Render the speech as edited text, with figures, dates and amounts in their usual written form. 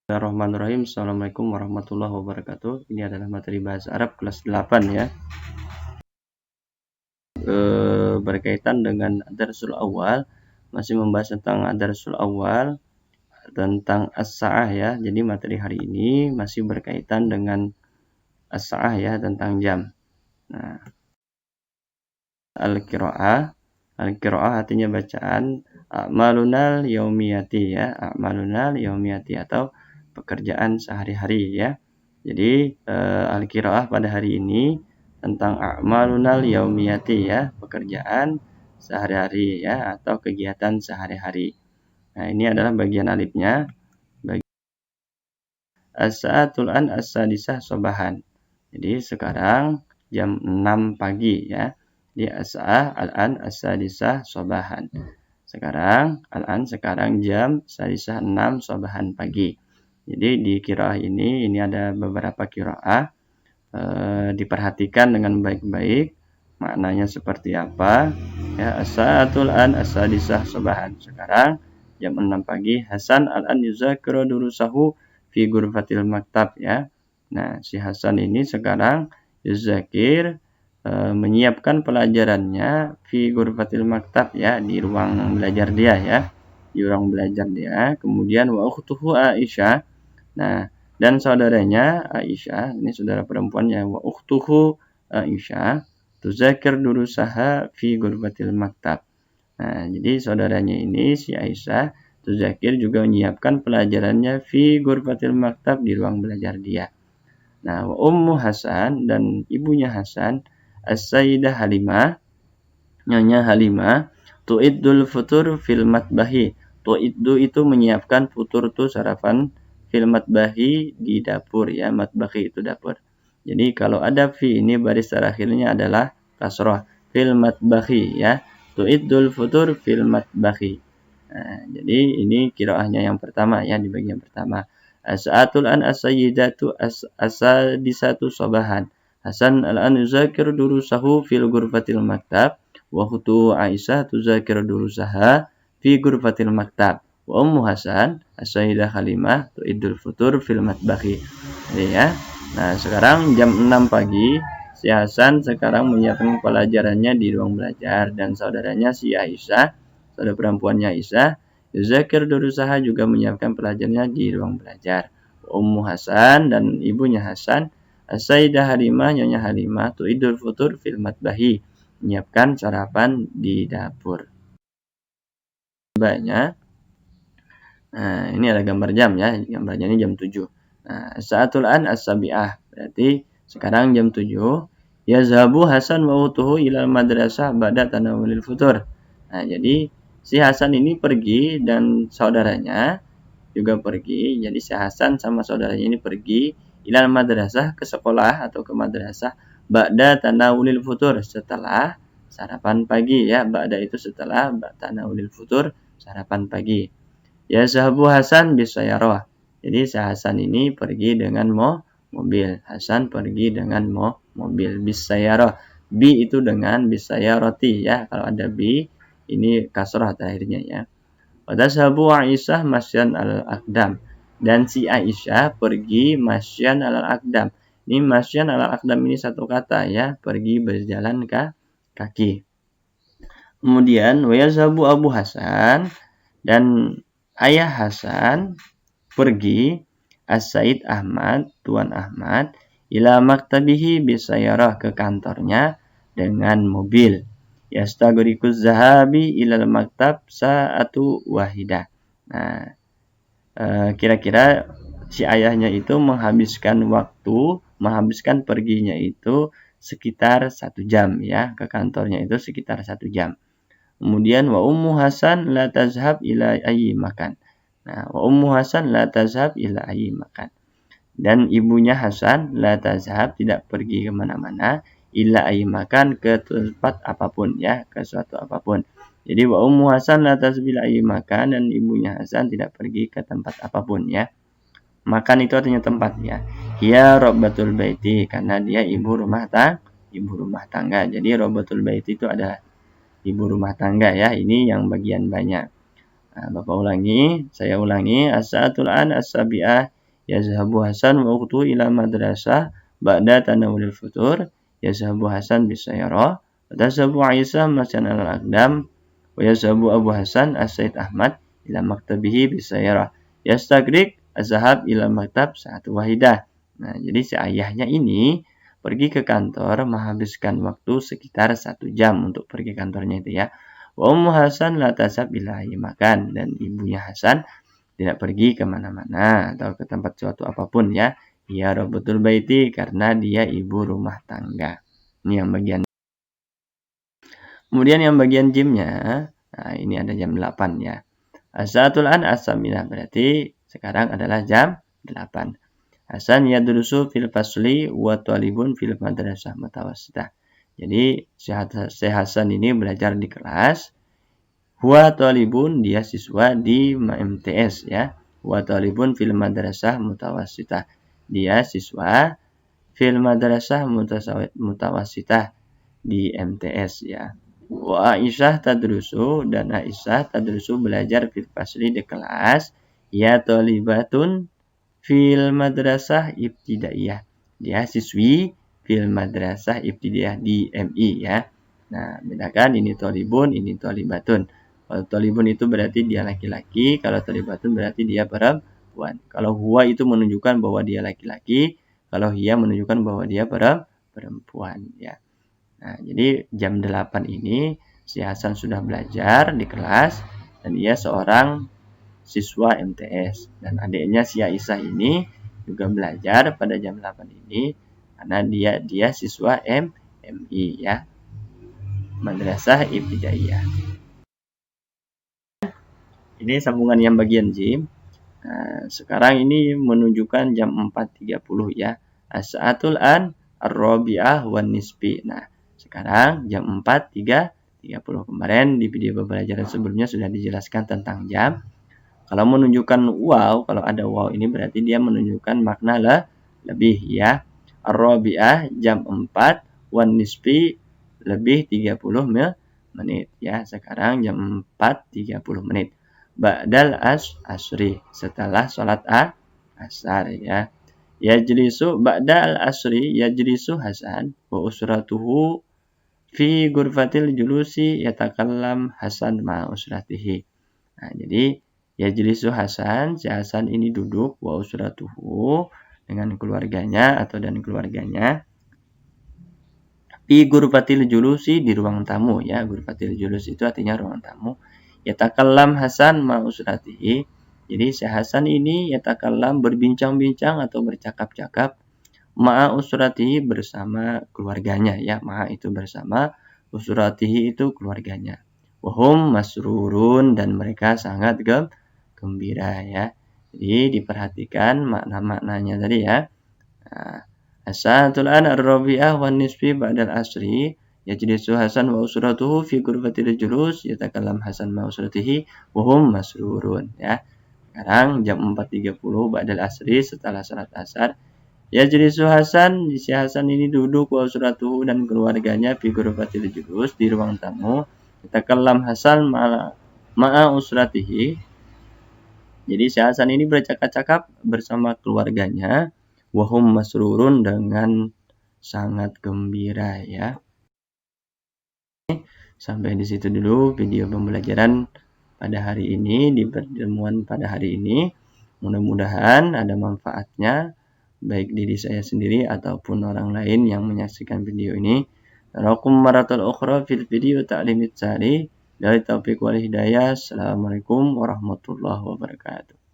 Bismillahirrahmanirrahim. Assalamualaikum warahmatullahi wabarakatuh. Ini adalah materi bahasa Arab kelas 8 ya. Berkaitan dengan ad-darsul awal, masih membahas tentang ad-darsul awal, tentang as-sa'ah ya. Jadi materi hari ini masih berkaitan dengan as-sa'ah ya, tentang jam. Nah, al-qiraah artinya bacaan, a'malunal yaumiyati ya, a'malunal yaumiyati atau pekerjaan sehari-hari ya. Jadi al-qiraah pada hari ini tentang a'malunal yaumiyati ya, pekerjaan sehari-hari ya atau kegiatan sehari-hari. Nah, ini adalah bagian alifnya. As-sa'atul an as-sadisah sobahan. Jadi sekarang jam 6 pagi ya. Di as-sa'ah al-an as-sadisah sobahan. Sekarang jam sadisah 6 sobahan pagi. Jadi di qiraah ini ada beberapa qiraah. Diperhatikan dengan baik-baik maknanya seperti apa ya. As-sa'atul an as-sadisah sobahan. Sekarang jam 6 pagi. Hasan al-an yuzakiru durusahu fi ghurfatil maktab ya. Nah, si Hasan ini sekarang yuzakir menyiapkan pelajarannya fi ghurfatil maktab ya, di ruang belajar dia ya. Di ruang belajar dia. Kemudian wa ukhtuhu Aisyah. Nah, dan saudaranya Aisyah, ini saudara perempuannya, wa ukhtuhu Aisyah tuzakir durusaha fi ghurfatil maktab. Nah, jadi saudaranya ini si Aisyah tuzakir juga menyiapkan pelajarannya fi ghurfatil maktab, di ruang belajar dia. Nah, wa ummu Hasan dan ibunya Hasan as-sayyidah Halimah, nyonya Halimah, tu'iddul futur fil matbahi. Tu'iddu itu menyiapkan, futur itu sarapan, fil matbahi di dapur ya. Matbahi itu dapur. Jadi kalau ada fi ini baris terakhirnya adalah kasrah, fil matbahi ya. Tu'iddul futur fil matbahi. Nah, jadi ini qiraahnya yang pertama ya, di bagian pertama. As-sa'atul an as-sayyidatu as-sadisatu sobahan. Hasan al-an yuzakir durusahu fil ghurfatil maktab. Wa khutu Aisyah tuzakir durusaha fi ghurfatil maktab. Wa ummu Hasan as-sayyidah Halimah tu'iddul futur fil matbahi. Ya. Nah, sekarang jam 6 pagi, si Hasan sekarang menyiapkan pelajarannya di ruang belajar, dan saudaranya si Aisyah, saudara perempuannya Aisyah, yuzakir durusaha juga menyiapkan pelajarannya di ruang belajar. Ummu Hasan dan ibunya Hasan as-sayyidah Halimah, nyonya Halimah tu'iddul futur fil matbahi, menyiapkan sarapan di dapur. Banyak. Nah, ini ada gambar jam ya. Gambarnya ini jam 7. Nah, sa'atul an as-sabi'ah. Berarti sekarang jam 7. Yazhabu Hasan wa utuhu ilal madrasah ba'da tanawulil futur. Nah, jadi si Hasan ini pergi dan saudaranya juga pergi. Jadi si Hasan sama saudaranya ini pergi ilal madrasah, ke sekolah atau ke madrasah, ba'da tanawulil futur, setelah sarapan pagi ya. Ba'da itu setelah, tanawulil futur, sarapan pagi. Ya sahabu Hasan bisayarah. Jadi si Hasan ini pergi dengan mobil. Hasan pergi dengan mobil bisayarah. Bi itu dengan bisayarati ya. Kalau ada bi, ini kasrah terakhirnya ya. Pada sahabu Aisyah masyan al-aqdam. Dan si Aisyah pergi masyan al-aqdam. Ini masyan al-aqdam ini satu kata ya. Pergi berjalan kaki. Kemudian wa yazhabu Abu Hasan, dan ayah Hasan pergi, As-Said Ahmad, Tuan Ahmad, ila maktabihi bisayarah, ke kantornya dengan mobil. Yastagriku zahabi ilal maktab sa'atu wahidah. Nah, kira-kira si ayahnya itu menghabiskan perginya itu sekitar 1 jam ya, ke kantornya itu sekitar 1 jam. Kemudian wa ummu Hasan la tazhab ila ayyi makan. Nah, wa ummu Hasan la tazhab ila ayyi makan. Dan ibunya Hasan la tazhab, tidak pergi kemana-mana, ila ayyi makan, ke tempat apapun ya, ke suatu apapun. Jadi wa ummu Hasan la tazhab ila ayyi makan, dan ibunya Hasan tidak pergi ke tempat apapun ya. Makan itu artinya tempat ya. Hiya rabbatul baiti, karena dia ibu rumah tangga. Jadi rabbatul baiti itu ada ibu rumah tangga ya. Ini yang bagian banyak. Nah, saya ulangi. As-sa'atul an as-sabi'ah yazhabu Hasan wa ukhtuhu ila madrasah ba'da tanawulil futur, yazhabu Hasan bisayyarah, wa tazhabu Aisyah masyan al-aqdam, wa yazhabu Abu Hasan as-Said Ahmad ila maktabihi bisayyarah, yastagrik az-zahab ila maktab sa'atu wahidah. Nah, jadi si ayahnya ini pergi ke kantor menghabiskan waktu sekitar 1 jam untuk pergi kantornya itu ya. Wa Ummu Hasan la tasab ilahi makan, dan ibunya Hasan tidak pergi kemana-mana atau ke tempat suatu apapun ya. Ia rabbatul baiti, karena dia ibu rumah tangga. Ini yang bagian. Kemudian yang bagian jimnya, nah ini ada jam 8 ya. As-sa'atul an as-saminah, berarti sekarang adalah jam 8. Hasan yadrusu fil fasli wa talibun fil madrasah mutawassitah. Jadi si Hasan ini belajar di kelas. Huwa talibun, dia siswa di MTS ya. Huwa talibun fil madrasah mutawassitah. Dia siswa fil madrasah mutawassitah di MTS ya. Wa Aisyah tadrusu, dan Aisyah tadrusu belajar fil fasli di kelas. Ya talibatun fil madrasah ibtidaiyah. Dia siswi fil madrasah ibtidaiyah di MI ya. Nah, bedakan ini talibun, ini talibatun. Kalau talibun itu berarti dia laki-laki, kalau talibatun berarti dia perempuan. Kalau huwa itu menunjukkan bahwa dia laki-laki, kalau hiya menunjukkan bahwa dia perempuan ya. Nah, jadi jam 8 ini si Hasan sudah belajar di kelas dan ia seorang siswa MTS, dan adiknya si Aisyah ini juga belajar pada jam 8 ini karena dia siswa MI ya. Madrasah Ibtidaiyah. Ini sambungan yang bagian jim. Nah, sekarang ini menunjukkan jam 4.30 ya. As-sa'atul an ar-rabi'ah wan nisbi. Nah, sekarang jam 4.30. Kemarin di video pembelajaran sebelumnya sudah dijelaskan tentang jam. Kalau menunjukkan wow, kalau ada wow ini berarti dia menunjukkan makna lebih ya. Ar-rabi'ah jam 4, wan nisbi lebih 30 menit ya. Sekarang jam 4.30 menit. Ba'dal asri, setelah sholat asar ya. Yajlisu ba'dal asri yajlisu Hasan wa usratuhu fi ghurfatil julusi yatakallam Hasan ma usratihi. Nah, jadi yajlisu Hasan, si Hasan ini duduk wa usratuhu dengan keluarganya atau dan keluarganya fi ghurfatil julusi, di ruang tamu ya. Ghurfatil julus itu artinya ruang tamu. Yatakallam Hasan ma usratihi. Jadi si Hasan ini yatakallam berbincang-bincang atau bercakap-cakap ma'a usratihi bersama keluarganya ya. Ma'a itu bersama, usratihi itu keluarganya. Wahum masrurun, dan mereka sangat gembira ya. Jadi diperhatikan makna-maknanya tadi ya. Nah, as-sa'atul an ar-rabi'ah wan nisfi ba'dal asri. Yajlisu Hasan wa usratuhu fi ghurfatil julus yatakallam Hasan ma usratihi wa hum masrurun ya. Sekarang jam 4.30 ba'dal asri, setelah salat asar. Yajlisu Hasan, si Hasan ini duduk wa usratuhu dan keluarganya fi ghurfatil julus, di ruang tamu. Yatakallam Hasan ma'a usratihi. Jadi si Hasan ini bercakap-cakap bersama keluarganya. Wa hum masrurun, dengan sangat gembira ya. Sampai di situ dulu video pembelajaran pada hari ini, di pertemuan pada hari ini. Mudah-mudahan ada manfaatnya, baik diri saya sendiri ataupun orang lain yang menyaksikan video ini. Narakum maratul ukhra fil video ta'limit sari. Dari taufiq wal hidayah. Assalamualaikum warahmatullahi wabarakatuh.